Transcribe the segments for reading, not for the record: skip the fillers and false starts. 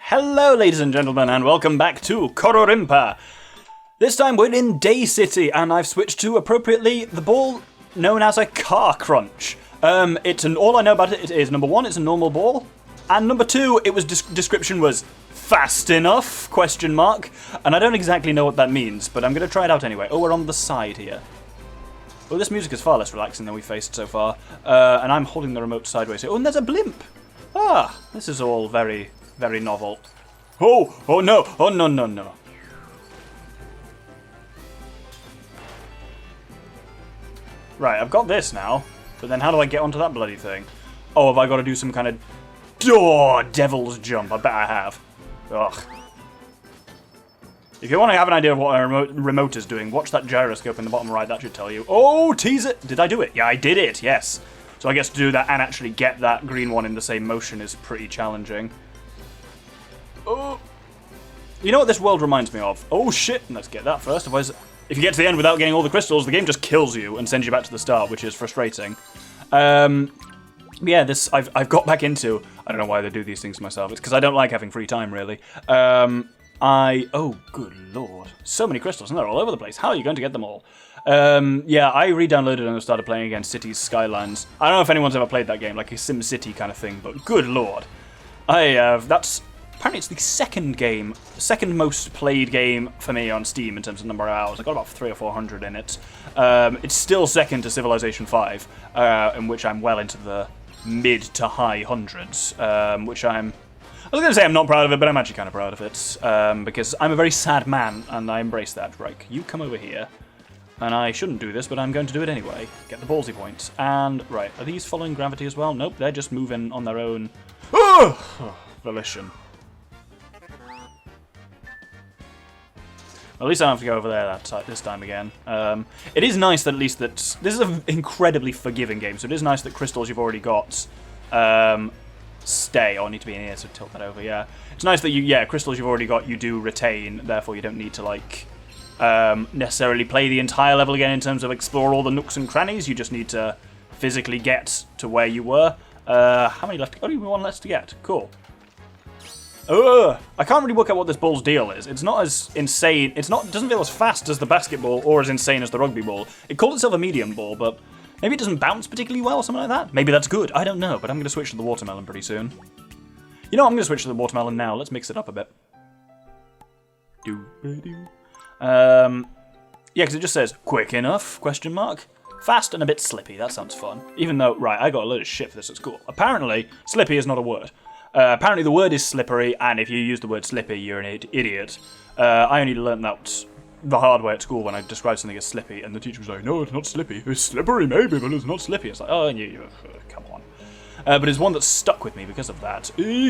Hello ladies and gentlemen and welcome back to Kororinpa. This time we're in Day City and I've switched to, appropriately, the ball known as a car crunch. All I know about it is, number one, it's a normal ball, and number two, it was description was fast enough, ? And I don't exactly know what that means, but I'm going to try it out anyway. Oh, we're on the side here. Well, this music is far less relaxing than we've faced so far, and I'm holding the remote sideways here. Oh, and there's a blimp! Ah, this is all very, very novel. Oh no. Right, I've got this now, but then how do I get onto that bloody thing? Oh, have I got to do some kind of devil's jump? I bet I have. Ugh. If you want to have an idea of what a remote is doing, watch that gyroscope in the bottom right, that should tell you. Oh, tease it! Did I do it? Yeah, I did it, yes. So I guess to do that and actually get that green one in the same motion is pretty challenging. Oh. You know what this world reminds me of? Oh shit, let's get that first. Otherwise, if you get to the end without getting all the crystals, the game just kills you and sends you back to the start, which is frustrating. Yeah, this I've got back into. I don't know why they do these things to myself. It's because I don't like having free time, really. Oh, good lord. So many crystals, and they're all over the place. How are you going to get them all? Yeah, I re-downloaded and started playing again Cities Skylines. I don't know if anyone's ever played that game, like a Sim City kind of thing, but good lord. Apparently it's the second most played game for me on Steam in terms of number of hours. I got about 300 or 400 in it. It's still second to Civilization 5, in which I'm well into the mid to high hundreds, which I was going to say I'm not proud of it, but I'm actually kind of proud of it, because I'm a very sad man, and I embrace that. Right, you come over here, and I shouldn't do this, but I'm going to do it anyway. Get the ballsy points. And, right, are these following gravity as well? Nope, they're just moving on their own volition. At least I don't have to go over there this time again. It is nice that at least that... This is an incredibly forgiving game, so it is nice that crystals you've already got stay. Oh, I need to be in here, so tilt that over, yeah. It's nice that crystals you've already got, you do retain, therefore you don't need to, like, necessarily play the entire level again in terms of explore all the nooks and crannies. You just need to physically get to where you were. How many left? Only one left to get. Cool. I can't really work out what this ball's deal is. It's not as insane. It doesn't feel as fast as the basketball or as insane as the rugby ball. It called itself a medium ball, but maybe it doesn't bounce particularly well or something like that. Maybe that's good. I don't know, but I'm going to switch to the watermelon pretty soon. You know what? I'm going to switch to the watermelon now. Let's mix it up a bit. Yeah, because it just says, quick enough, ? Fast and a bit slippy. That sounds fun. Even though, right, I got a load of shit for this at school. Apparently, slippy is not a word. Apparently the word is slippery, and if you use the word slippy, you're an idiot. I only learned that the hard way at school when I described something as slippy, and the teacher was like, no, it's not slippy. It's slippery maybe, but it's not slippy. It's like, oh, come on. But it's one that stuck with me because of that. There we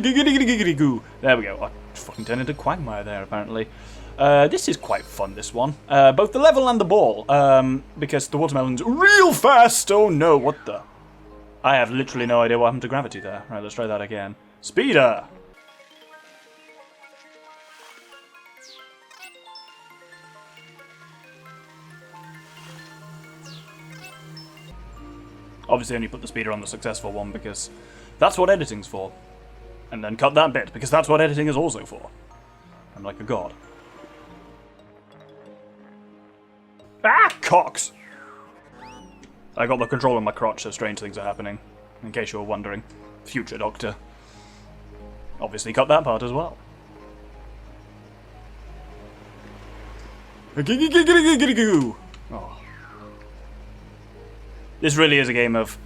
go. I fucking turned into Quagmire there, apparently. This is quite fun, this one. Both the level and the ball, because the watermelon's real fast. Oh no, what the... I have literally no idea what happened to gravity there. Right, let's try that again. Speeder! Obviously only put the speeder on the successful one because that's what editing's for. And then cut that bit because that's what editing is also for. I'm like a god. Ah, cocks! I got the control in my crotch, so strange things are happening. In case you were wondering. Future Doctor. Obviously cut that part as well. Oh. This really is a game of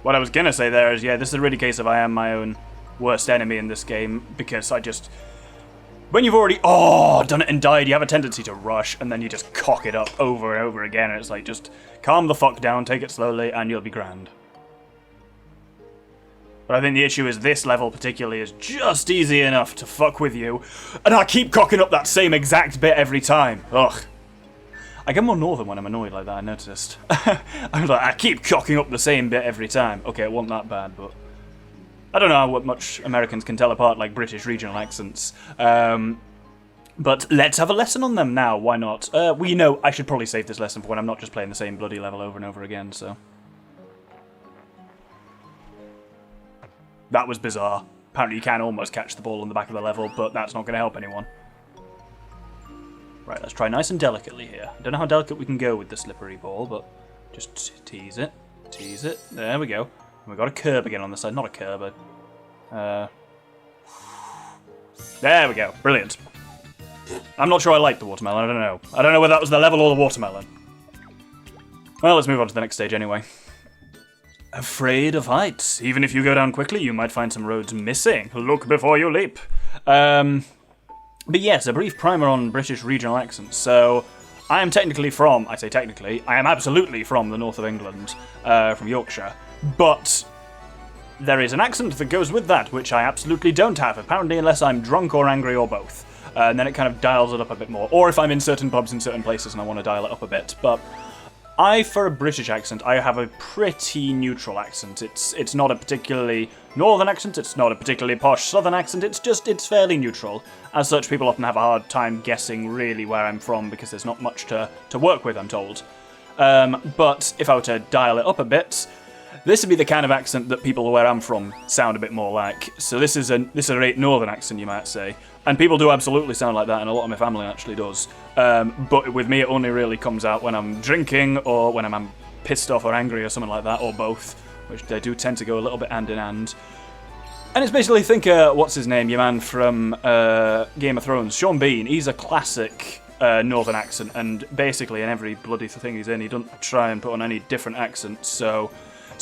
What I was gonna say there is, yeah, this is really a case of I am my own worst enemy in this game, because when you've already done it and died, you have a tendency to rush, and then you just cock it up over and over again, and it's like, just calm the fuck down, take it slowly, and you'll be grand. But I think the issue is this level particularly is just easy enough to fuck with you, and I keep cocking up that same exact bit every time. Ugh. I get more northern when I'm annoyed like that, I noticed. I'm like, I keep cocking up the same bit every time. Okay, it wasn't that bad, but... I don't know what much Americans can tell apart, like British regional accents. But let's have a lesson on them now, why not? Well, you know, I should probably save this lesson for when I'm not just playing the same bloody level over and over again, so... That was bizarre. Apparently you can almost catch the ball on the back of the level, but that's not going to help anyone. Right, let's try nice and delicately here. I don't know how delicate we can go with the slippery ball, but just tease it. Tease it. There we go. And we've got a curb again on the side. Not a curb, but... There we go. Brilliant. I'm not sure I like the watermelon. I don't know. I don't know whether that was the level or the watermelon. Well, let's move on to the next stage anyway. Afraid of heights. Even if you go down quickly, you might find some roads missing. Look before you leap. But yes, a brief primer on British regional accents. So, I am technically from, I say technically, I am absolutely from the north of England, from Yorkshire. But there is an accent that goes with that, which I absolutely don't have, apparently, unless I'm drunk or angry or both. And then it kind of dials it up a bit more. Or if I'm in certain pubs in certain places and I want to dial it up a bit. But for a British accent, I have a pretty neutral accent. It's not a particularly northern accent, it's not a particularly posh southern accent, it's fairly neutral. As such, people often have a hard time guessing really where I'm from because there's not much to work with, I'm told. But if I were to dial it up a bit, this would be the kind of accent that people where I'm from sound a bit more like. So this is a great northern accent, you might say. And people do absolutely sound like that, and a lot of my family actually does. But with me, it only really comes out when I'm drinking, or when I'm pissed off or angry or something like that, or both, which they do tend to go a little bit hand in hand. And it's basically, think, what's his name, your man from Game of Thrones, Sean Bean. He's a classic northern accent, and basically in every bloody thing he's in, he doesn't try and put on any different accents, so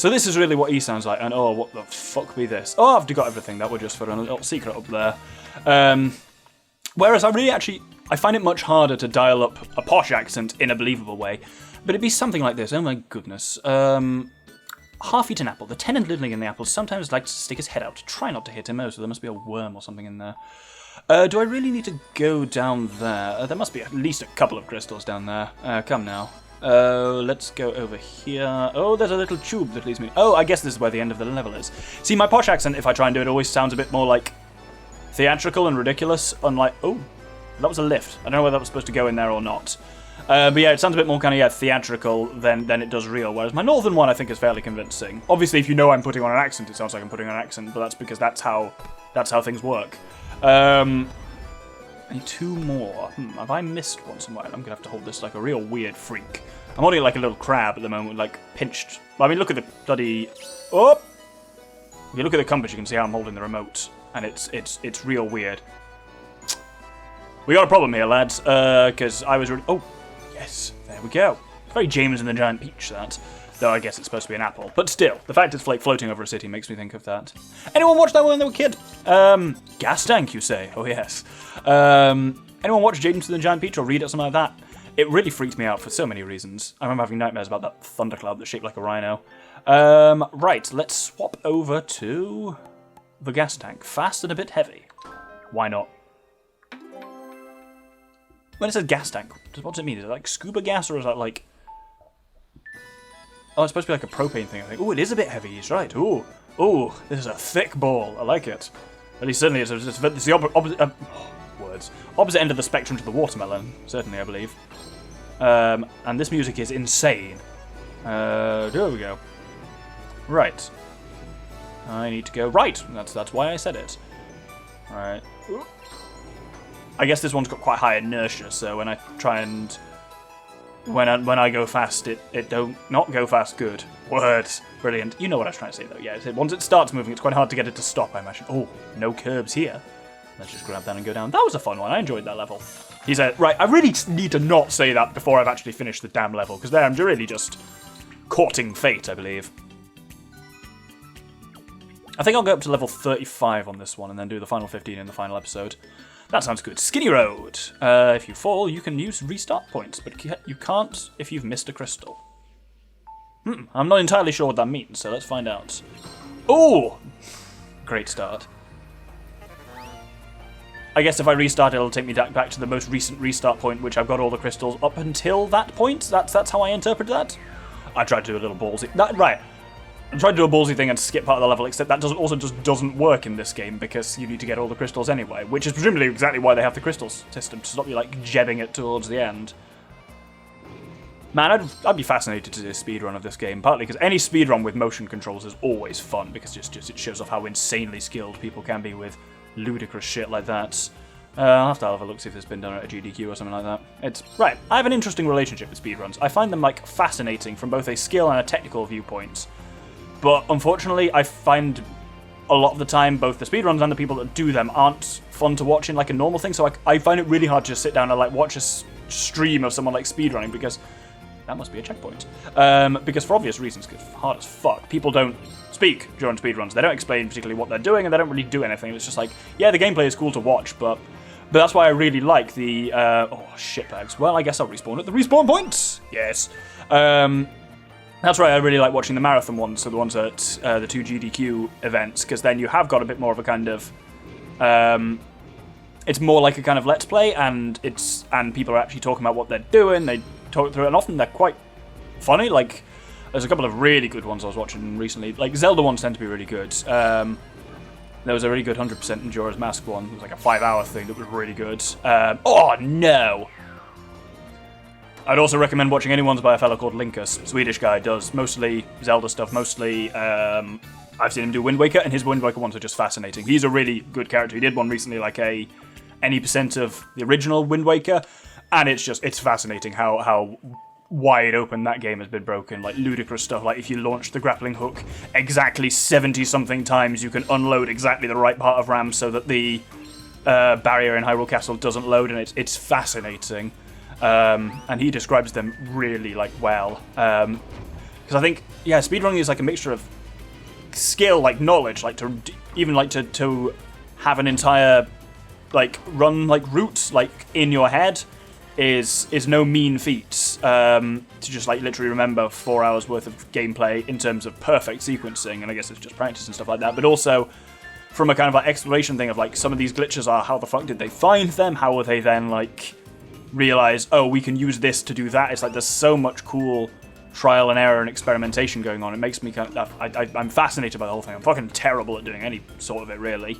this is really what he sounds like, and oh, what the fuck be this? Oh, I've got everything, that was just for a little secret up there. Whereas I find it much harder to dial up a posh accent in a believable way, but it'd be something like this, oh my goodness. Half-eaten apple, the tenant living in the apple sometimes likes to stick his head out. Try not to hit him, so there must be a worm or something in there. Do I really need to go down there? There must be at least a couple of crystals down there. Come now. Let's go over here. Oh, there's a little tube that leads me... Oh, I guess this is where the end of the level is. See, my posh accent, if I try and do it, always sounds a bit more, like, theatrical and ridiculous, unlike... Oh, that was a lift. I don't know whether that was supposed to go in there or not. But yeah, it sounds a bit more kind of, yeah, theatrical than it does real, whereas my northern one, I think, is fairly convincing. Obviously, if you know I'm putting on an accent, it sounds like I'm putting on an accent, but that's because that's how things work. I need two more. Have I missed one somewhere? I'm going to have to hold this like a real weird freak. I'm holding it like a little crab at the moment, like pinched. I mean, look at the bloody... Oh! If you look at the compass, you can see how I'm holding the remote, and it's real weird. We got a problem here, lads, because I was really... Oh, yes, there we go. It's very James and the Giant Peach, that. Though I guess it's supposed to be an apple. But still, the fact it's like floating over a city makes me think of that. Anyone watch that when they were a kid? Gas tank, you say? Oh, yes. Anyone watch James and the Giant Peach or read it, something like that? It really freaked me out for so many reasons. I remember having nightmares about that thundercloud that's shaped like a rhino. Right, let's swap over to the gas tank. Fast and a bit heavy. Why not? When it says gas tank, what does it mean? Is it like scuba gas, or is that like... Oh, it's supposed to be like a propane thing, I think. Oh, it is a bit heavy, he's right. Ooh, this is a thick ball. I like it. At least certainly it's the opposite end of the spectrum to the watermelon, certainly, I believe. And this music is insane. There we go. Right. I need to go right. That's why I said it. Right. I guess this one's got quite high inertia, so when I try and... When I go fast, it don't not go fast good. Words. Brilliant. You know what I was trying to say, though. Yeah, once it starts moving, it's quite hard to get it to stop, I imagine. Oh, no curbs here. Let's just grab that and go down. That was a fun one. I enjoyed that level. He said, right, I really need to not say that before I've actually finished the damn level, because there I'm really just courting fate, I believe. I think I'll go up to level 35 on this one and then do the final 15 in the final episode. That sounds good. Skinny Road. If you fall, you can use restart points, but you can't if you've missed a crystal. I'm not entirely sure what that means, so let's find out. Oh! Great start. I guess if I restart, it'll take me back to the most recent restart point, which I've got all the crystals up until that point. That's how I interpret that. I tried to do a little ballsy... Right. I'm trying to do a ballsy thing and skip part of the level, except that also just doesn't work in this game, because you need to get all the crystals anyway, which is presumably exactly why they have the crystals system, to stop you, like, jebbing it towards the end. Man, I'd be fascinated to see a speedrun of this game, partly because any speedrun with motion controls is always fun, because just it shows off how insanely skilled people can be with ludicrous shit like that. I'll have to have a look, see if it's been done at a GDQ or something like that. Right, I have an interesting relationship with speedruns. I find them, like, fascinating from both a skill and a technical viewpoint. But, unfortunately, I find a lot of the time both the speedruns and the people that do them aren't fun to watch in, like, a normal thing, so I find it really hard to just sit down and, like, watch a stream of someone, like, speedrunning, because that must be a checkpoint. Because for obvious reasons, it's hard as fuck. People don't speak during speedruns. They don't explain particularly what they're doing, and they don't really do anything. It's just like, yeah, the gameplay is cool to watch, but that's why I really like the, oh, shitbags. Well, I guess I'll respawn at the respawn point. Yes. That's right, I really like watching the marathon ones, so the ones at the 2 GDQ events, because then you have got a bit more of a kind of, it's more like a kind of let's play, and people are actually talking about what they're doing, they talk through it, and often they're quite funny. Like, there's a couple of really good ones I was watching recently. Like, Zelda ones tend to be really good. There was a really good 100% Majora's Mask one. It was like a 5-hour thing that was really good. Oh, no! I'd also recommend watching any ones by a fellow called Linkus. Swedish guy, does mostly Zelda stuff, mostly, I've seen him do Wind Waker, and his Wind Waker ones are just fascinating. He's a really good character. He did one recently, like any percent of the original Wind Waker, and it's fascinating how wide open that game has been broken. Like, ludicrous stuff, like if you launch the grappling hook exactly 70-something times, you can unload exactly the right part of RAM so that the barrier in Hyrule Castle doesn't load, and it's fascinating. And he describes them really, like, well. Because I think, yeah, speedrunning is like a mixture of skill, like knowledge, like to have an entire, like, run, like, route, like, in your head is no mean feat. To just, like, literally remember 4 hours worth of gameplay in terms of perfect sequencing, and I guess it's just practice and stuff like that, but also from a kind of, like, exploration thing of, like, some of these glitches are, how the fuck did they find them? How were they then, like, realize, oh, we can use this to do that? It's like there's so much cool trial and error and experimentation going on. It makes me kind of, I'm fascinated by the whole thing. I'm fucking terrible at doing any sort of it, really.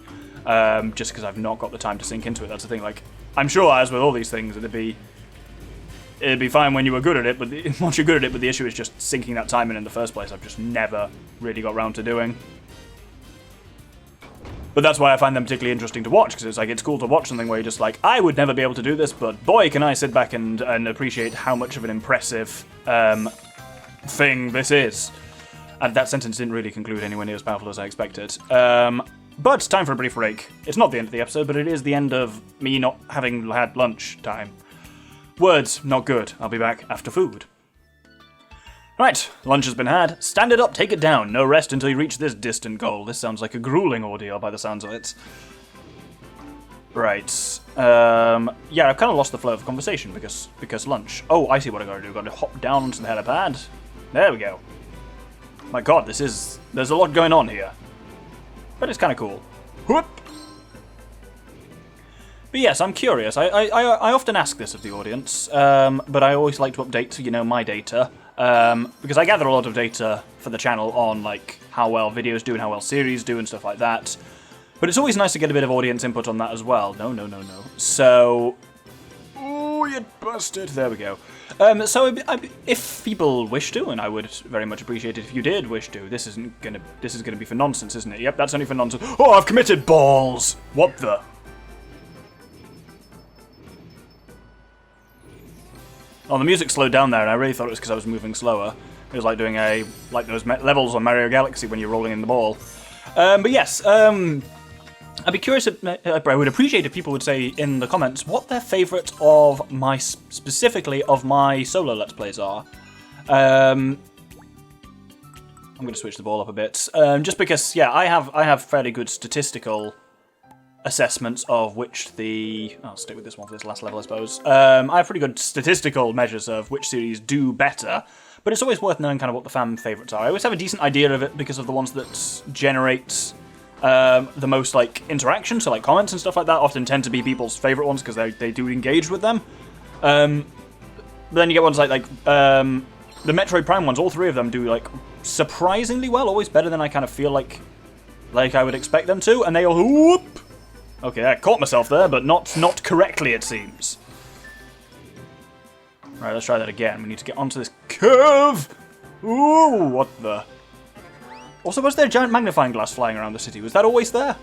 Just because I've not got the time to sink into it. That's the thing. Like, I'm sure, as with all these things, it'd be fine when you were good at it, but once you're good at it, but the issue is just sinking that time in the first place. I've just never really got round to doing. But that's why I find them particularly interesting to watch, because it's like, it's cool to watch something where you're just like, I would never be able to do this, but boy, can I sit back and appreciate how much of an impressive thing this is. And that sentence didn't really conclude anywhere near as powerful as I expected. But time for a brief break. It's not the end of the episode, but it is the end of me not having had lunch time. Words, not good. I'll be back after food. Right, lunch has been had. Stand it up, take it down. No rest until you reach this distant goal. This sounds like a grueling ordeal by the sounds of it. Right. Yeah, I've kind of lost the flow of the conversation because lunch. Oh, I see what I gotta do. I've got to hop down onto the helipad. There we go. My god, there's a lot going on here. But it's kind of cool. Whoop! But yes, I'm curious. I often ask this of the audience, but I always like to update, my data. Because I gather a lot of data for the channel on, like, how well videos do and how well series do and stuff like that. But it's always nice to get a bit of audience input on that as well. No. So... Oh, you bastard. There we go. So if people wish to, and I would very much appreciate it if you did wish to, this is gonna be for nonsense, isn't it? Yep, that's only for nonsense. Oh, I've committed balls! What the... Oh, the music slowed down there, and I really thought it was because I was moving slower. It was like doing like those levels on Mario Galaxy when you're rolling in the ball. But yes, I'd be curious, I would appreciate if people would say in the comments what their favourite of specifically of my solo Let's Plays are. I'm going to switch the ball up a bit, just because, yeah, I have fairly good statistical assessments of which I'll stick with this one for this last level, I suppose. I have pretty good statistical measures of which series do better, but it's always worth knowing kind of what the fan favourites are. I always have a decent idea of it because of the ones that generate the most, like, interaction, so, like, comments and stuff like that often tend to be people's favourite ones because they do engage with them. But then you get ones like the Metroid Prime ones, all three of them do, like, surprisingly well, always better than I kind of feel like I would expect them to, and they all whoop! Okay, I caught myself there, but not correctly, it seems. Right, let's try that again. We need to get onto this curve. Ooh, what the... Also, was there a giant magnifying glass flying around the city? Was that always there?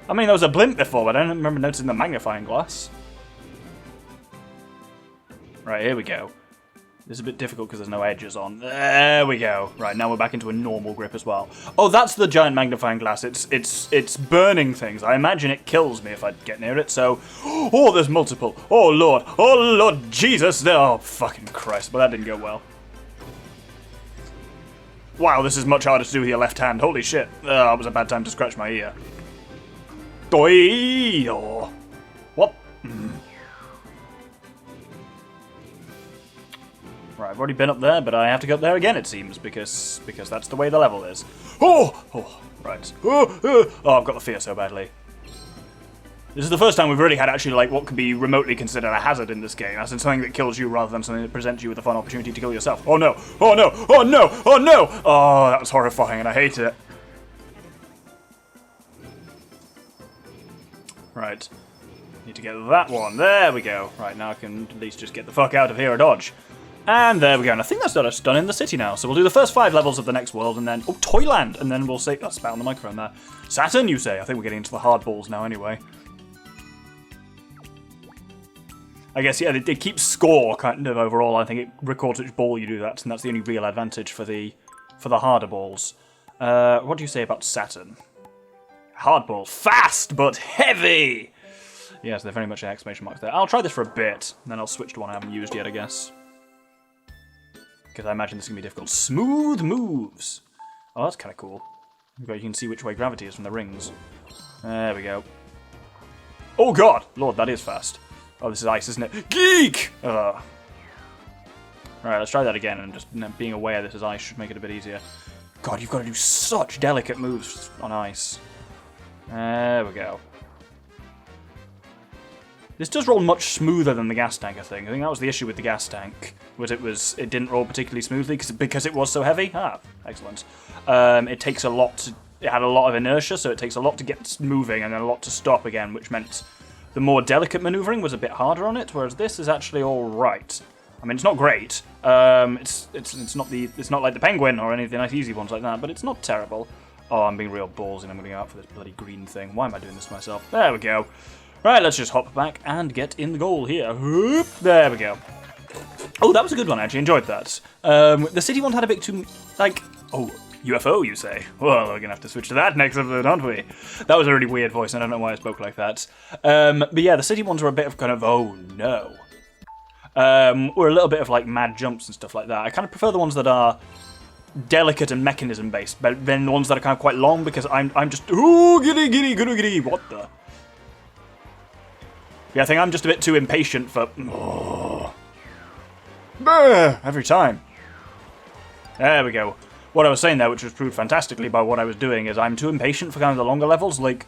I mean, there was a blimp before, but I don't remember noticing the magnifying glass. Right, here we go. This is a bit difficult because there's no edges on. There we go. Right, now we're back into a normal grip as well. Oh, that's the giant magnifying glass. It's burning things. I imagine it kills me if I get near it, so... Oh, there's multiple. Oh, Lord. Oh, Lord Jesus. Oh, fucking Christ. But that didn't go well. Wow, this is much harder to do with your left hand. Holy shit. That was a bad time to scratch my ear. Doi! Oh. What? Right, I've already been up there, but I have to go up there again, it seems, because that's the way the level is. Oh! Oh, right. Oh, I've got the fear so badly. This is the first time we've really had actually, like, what could be remotely considered a hazard in this game. As in something that kills you rather than something that presents you with a fun opportunity to kill yourself. Oh no! Oh no! Oh no! Oh no! Oh, that was horrifying and I hate it. Right. Need to get that one. There we go. Right, now I can at least just get the fuck out of here and dodge. And there we go. And I think that's us done in the city now. So we'll do the first 5 levels of the next world and then... Oh, Toyland! And then we'll say... Oh, spat on the microphone there. Saturn, you say? I think we're getting into the hard balls now anyway. I guess, yeah, they keep score kind of overall. I think it records which ball you do that, and that's the only real advantage for the harder balls. What do you say about Saturn? Hard ball. Fast, but heavy! Yes, they're very much an exclamation mark there. I'll try this for a bit, and then I'll switch to one I haven't used yet, I guess. Because I imagine this is going to be difficult. Smooth moves! Oh, that's kind of cool. You can see which way gravity is from the rings. There we go. Oh god! Lord, that is fast. Oh, this is ice, isn't it? Geek! Right, let's try that again, and just being aware this is ice should make it a bit easier. God, you've got to do such delicate moves on ice. There we go. This does roll much smoother than the gas tank, I think. I think that was the issue with the gas tank, was it didn't roll particularly smoothly because it was so heavy. Ah, excellent. It takes a lot it had a lot of inertia, so it takes a lot to get moving and then a lot to stop again, which meant the more delicate maneuvering was a bit harder on it, whereas this is actually all right. I mean, it's not great. It's not like the Penguin or any of the nice easy ones like that, but it's not terrible. Oh, I'm being real ballsy and I'm going to go out for this bloody green thing. Why am I doing this to myself? There we go. Right, let's just hop back and get in the goal here. Whoop, there we go. Oh, that was a good one, I actually enjoyed that. The city one had a bit too, like, oh, UFO, you say? Well, we're going to have to switch to that next episode, aren't we? That was a really weird voice, and I don't know why I spoke like that. But yeah, the city ones were a bit of kind of, oh no. Or a little bit of like mad jumps and stuff like that. I kind of prefer the ones that are delicate and mechanism based, but then the ones that are kind of quite long, because I'm just, ooh, giddy, what the? Yeah, I think I'm just a bit too impatient for... Oh. Every time. There we go. What I was saying there, which was proved fantastically by what I was doing, is I'm too impatient for kind of the longer levels. Like,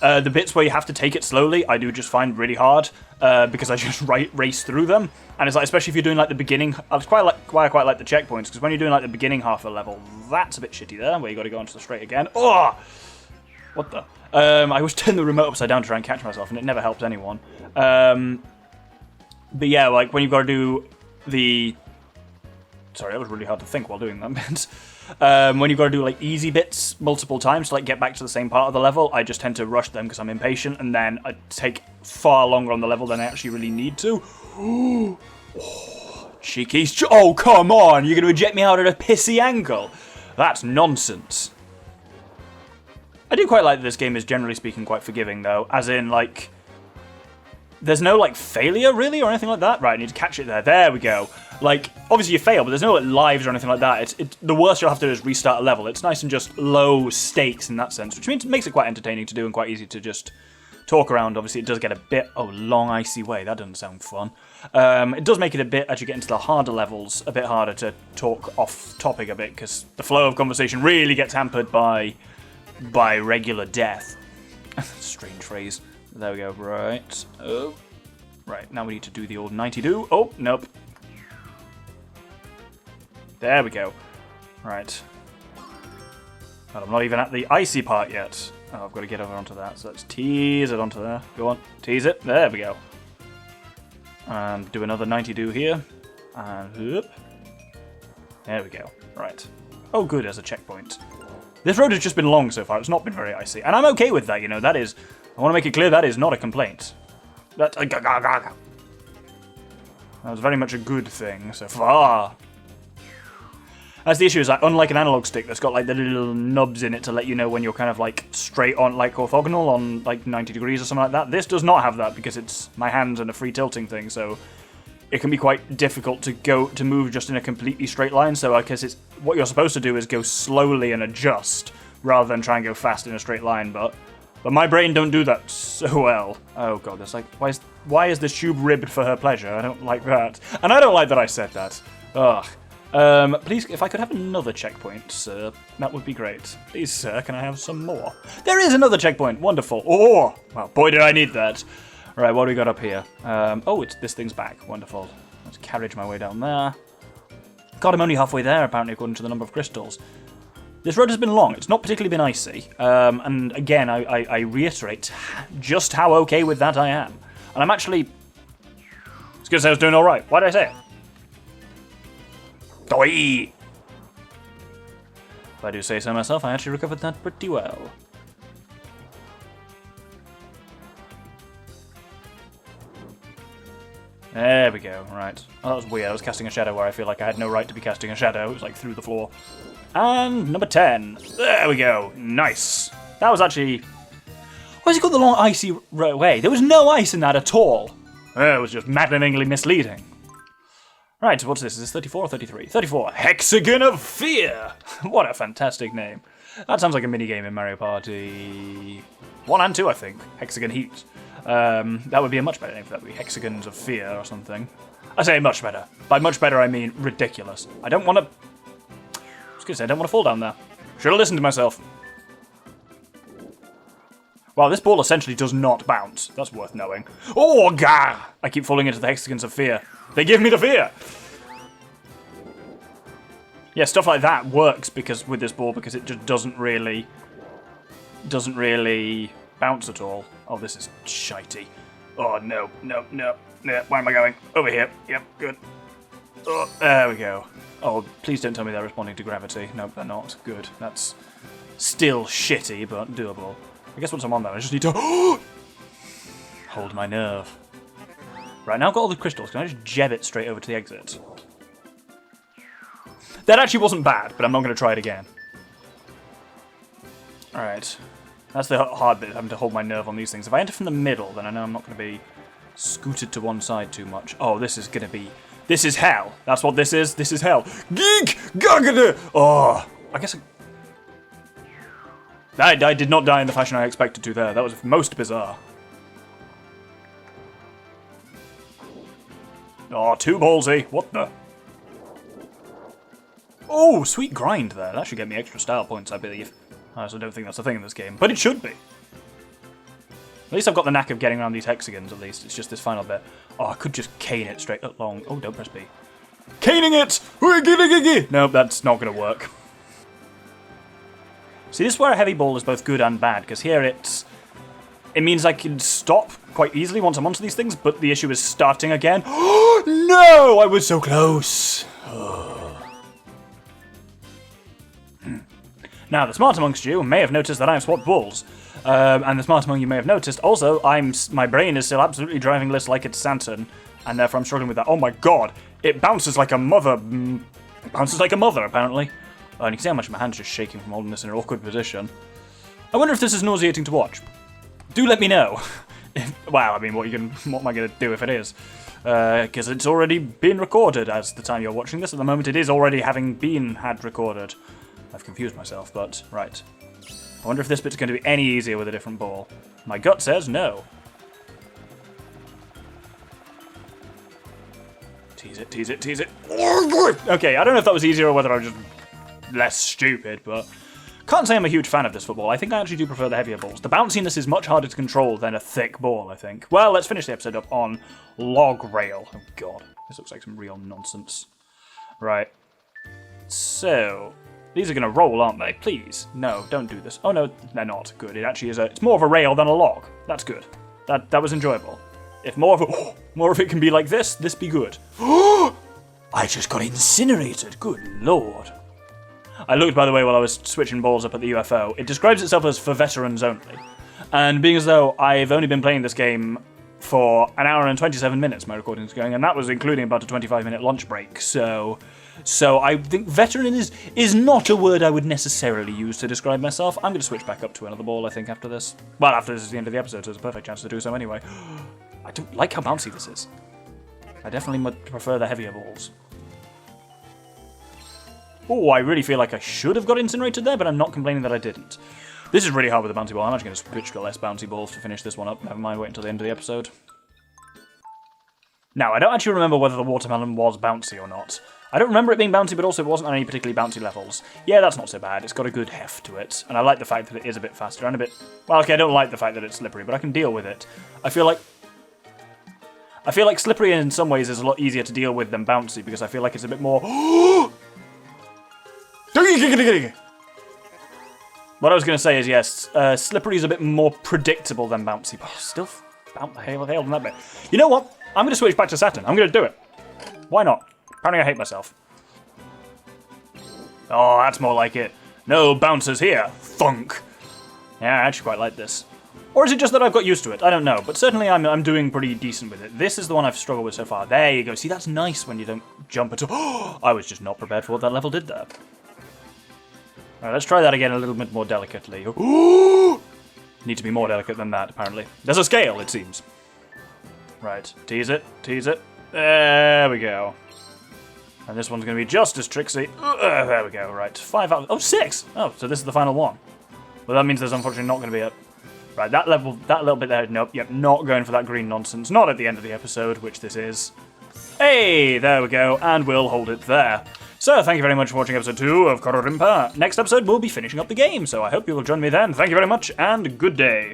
the bits where you have to take it slowly, I do just find really hard, because I just race through them. And it's like, especially if you're doing like the beginning... That's why I quite like the checkpoints, because when you're doing like the beginning half of a level, that's a bit shitty there, where you got to go onto the straight again. Oh! What the... I always turn the remote upside down to try and catch myself, and it never helps anyone. But yeah, like when you've got to do the... Sorry, that was really hard to think while doing that bit. When you've got to do like easy bits multiple times to like get back to the same part of the level, I just tend to rush them because I'm impatient, and then I take far longer on the level than I actually really need to. Oh, cheeky... Oh, come on! You're going to eject me out at a pissy angle? That's nonsense. I do quite like that this game is, generally speaking, quite forgiving, though. As in, like... There's no, like, failure, really, or anything like that. Right, I need to catch it there. There we go. Like, obviously you fail, but there's no, like, lives or anything like that. The worst you'll have to do is restart a level. It's nice and just low stakes in that sense, which means it makes it quite entertaining to do and quite easy to just talk around. Obviously, it does get a bit... Oh, long, icy way. That doesn't sound fun. It does make it a bit, as you get into the harder levels, a bit harder to talk off-topic a bit, because the flow of conversation really gets hampered by regular death. Strange phrase. There we go. Right. Oh. Right, now we need to do the old 90-do. Oh, nope. There we go. Right. And I'm not even at the icy part yet. Oh, I've got to get over onto that. So let's tease it onto there. Go on. Tease it. There we go. And do another 90-do here. And up. There we go. Right. Oh, good, there's a checkpoint. This road has just been long so far. It's not been very icy. And I'm okay with that, you know. That is... I want to make it clear that is not a complaint. That was very much a good thing so far. That's the issue, is that unlike an analog stick that's got like the little nubs in it to let you know when you're kind of like straight on, like orthogonal on like 90 degrees or something like that, this does not have that because it's my hands and a free tilting thing, so it can be quite difficult to move just in a completely straight line. So I guess it's what you're supposed to do is go slowly and adjust rather than try and go fast in a straight line, but my brain don't do that so well. Oh god, there's like, why is the tube ribbed for her pleasure? I don't like that. And I don't like that I said that. Ugh. Please, if I could have another checkpoint, sir, that would be great. Please, sir, can I have some more? There is another checkpoint! Wonderful. Oh! Well, boy, did I need that. Right, what do we got up here? Oh, this thing's back. Wonderful. Let's carriage my way down there. God, I'm only halfway there, apparently, according to the number of crystals. This road has been long. It's not particularly been icy. And again, I reiterate just how okay with that I am. And I'm actually... I was going to say I was doing alright. Why did I say it? Doi! If I do say so myself, I actually recovered that pretty well. There we go, right. Oh, that was weird. I was casting a shadow where I feel like I had no right to be casting a shadow. It was like through the floor. And number 10. There we go. Nice. That was actually... Why has it got the long icy way? There was no ice in that at all. It was just maddeningly misleading. Right, what's this? Is this 34 or 33? 34. Hexagon of Fear! What a fantastic name. That sounds like a minigame in Mario Party 1 and 2, I think. Hexagon Heat. That would be a much better name for that. Would be Hexagons of Fear or something. I say much better. By much better, I mean ridiculous. I don't want to... I was going to say, I don't want to fall down there. Should have listened to myself. Wow, this ball essentially does not bounce. That's worth knowing. Oh, gah! I keep falling into the Hexagons of Fear. They give me the fear! Yeah, stuff like that works because with this ball because it just doesn't really bounce at all. Oh, this is shitey. Oh, no. Where am I going? Over here. Yep, good. Oh, there we go. Oh, please don't tell me they're responding to gravity. Nope, they're not. Good. That's still shitty, but doable. I guess once I'm on there, I just need to hold my nerve. Right, now I've got all the crystals. Can I just jab it straight over to the exit? That actually wasn't bad, but I'm not going to try it again. Alright. That's the hard bit, having to hold my nerve on these things. If I enter from the middle, then I know I'm not going to be scooted to one side too much. Oh, this is going to be... This is hell. That's what this is. This is hell. Geek! Gagada! Oh, I guess I did not die in the fashion I expected to there. That was most bizarre. Oh, too ballsy. What the... Oh, sweet grind there. That should get me extra style points, I believe. I also don't think that's a thing in this game, but it should be. At least I've got the knack of getting around these hexagons, at least. It's just this final bit. Oh, I could just cane it straight along. Oh, don't press B. Caning it! Nope, that's not going to work. See, this is where a heavy ball is both good and bad, because here it means I can stop quite easily once I'm onto these things, but the issue is starting again. No! I was so close! Now, the smart amongst you may have noticed that I've swapped balls. And the smart among you may have noticed, also, my brain is still absolutely driving this like it's Saturn, and therefore I'm struggling with that. Oh my god! It bounces like a mother. Bounces like a mother, apparently. And you can see how much my hand's just shaking from holding this in an awkward position. I wonder if this is nauseating to watch. Do let me know. Well, I mean, what am I going to do if it is? Because it's already been recorded as the time you're watching this. At the moment, it is already had recorded. I've confused myself, but right. I wonder if this bit's going to be any easier with a different ball. My gut says no. Tease it, tease it, tease it. Okay, I don't know if that was easier or whether I was just less stupid, but can't say I'm a huge fan of this football. I think I actually do prefer the heavier balls. The bounciness is much harder to control than a thick ball, I think. Well, let's finish the episode up on log rail. Oh god, this looks like some real nonsense. Right. So, these are going to roll, aren't they? Please. No, don't do this. Oh no, they're not. Good. It actually is it's more of a rail than a log. That's good. That was enjoyable. If more of it can be like this be good. I I just got incinerated. Good lord. I looked, by the way, while I was switching balls up at the UFO. It describes itself as for veterans only. And being as though I've only been playing this game for an hour and 27 minutes, my recording's going, and that was including about a 25-minute lunch break, so I think veteran is not a word I would necessarily use to describe myself. I'm going to switch back up to another ball, I think, after this. Well, after this is the end of the episode, so there's a perfect chance to do so anyway. I don't like how bouncy this is. I definitely would prefer the heavier balls. Oh, I really feel like I should have got incinerated there, but I'm not complaining that I didn't. This is really hard with the bouncy ball. I'm actually going to switch to less bouncy balls to finish this one up. Never mind, wait until the end of the episode. Now, I don't actually remember whether the watermelon was bouncy or not. I don't remember it being bouncy, but also it wasn't on any particularly bouncy levels. Yeah, that's not so bad. It's got a good heft to it, and I like the fact that it is a bit faster and a bit... Well, okay, I don't like the fact that it's slippery, but I can deal with it. I feel like slippery in some ways is a lot easier to deal with than bouncy, because I feel like it's a bit more... What I was going to say is, yes, slippery is a bit more predictable than bouncy, but still hailed on that bit. You know what? I'm going to switch back to Saturn. I'm going to do it. Why not? Apparently I hate myself. Oh, that's more like it. No bouncers here. Thunk. Yeah, I actually quite like this. Or is it just that I've got used to it? I don't know, but certainly I'm doing pretty decent with it. This is the one I've struggled with so far. There you go. See, that's nice when you don't jump at all. I was just not prepared for what that level did there. Alright, let's try that again a little bit more delicately. Need to be more delicate than that, apparently. There's a scale, it seems. Right, tease it, tease it. There we go. And this one's going to be just as tricksy. There we go, right. 5 out of... Oh, 6! Oh, so this is the final one. Well, that means there's unfortunately not going to be a... Right, that little bit there, nope, yep, not going for that green nonsense. Not at the end of the episode, which this is. Hey, there we go, and we'll hold it there. So, thank you very much for watching episode 2 of Kororinpa. Next episode, we'll be finishing up the game, so I hope you will join me then. Thank you very much, and good day.